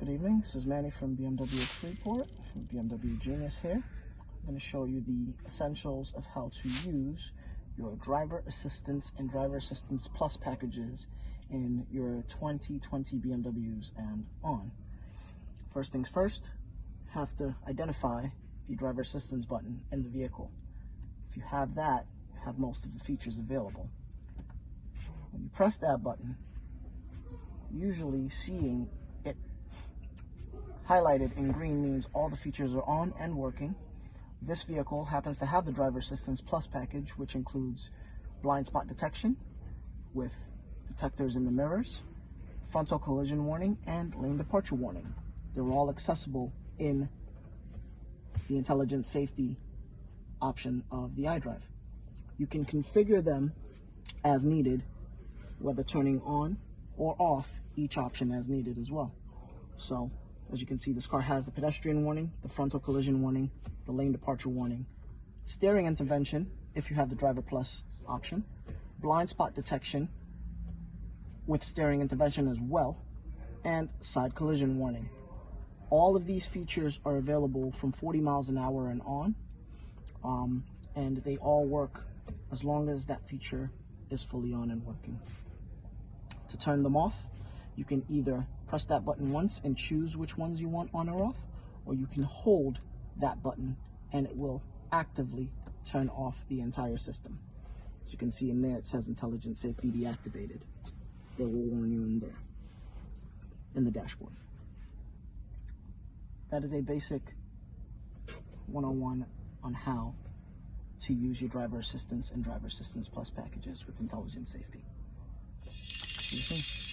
Good evening, this is Manny from BMW of Freeport, BMW Genius here. I'm going to show you the essentials of how to use your driver assistance and driver assistance plus packages in your 2020 BMWs and on. First things first, have to identify the driver assistance button in the vehicle. If you have that, you have most of the features available. When you press that button, usually seeing it highlighted in green means all the features are on and working. This vehicle happens to have the driver assistance plus package, which includes blind spot detection with detectors in the mirrors, frontal collision warning, and lane departure warning. They're all accessible in the intelligent safety option of the iDrive. You can configure them as needed, whether turning on or off each option as needed as well. So as you can see, this car has the pedestrian warning, the frontal collision warning, the lane departure warning, steering intervention if you have the driver plus option, blind spot detection with steering intervention as well, and side collision warning. All of these features are available from 40 miles an hour and on, and they all work as long as that feature is fully on and working. To turn them off, you can either press that button once and choose which ones you want on or off, or you can hold that button and it will actively turn off the entire system. As you can see in there, it says intelligent safety deactivated. They will warn you in there, in the dashboard. That is a basic 101 on how to use your driver assistance and driver assistance plus packages with intelligent safety. See you soon.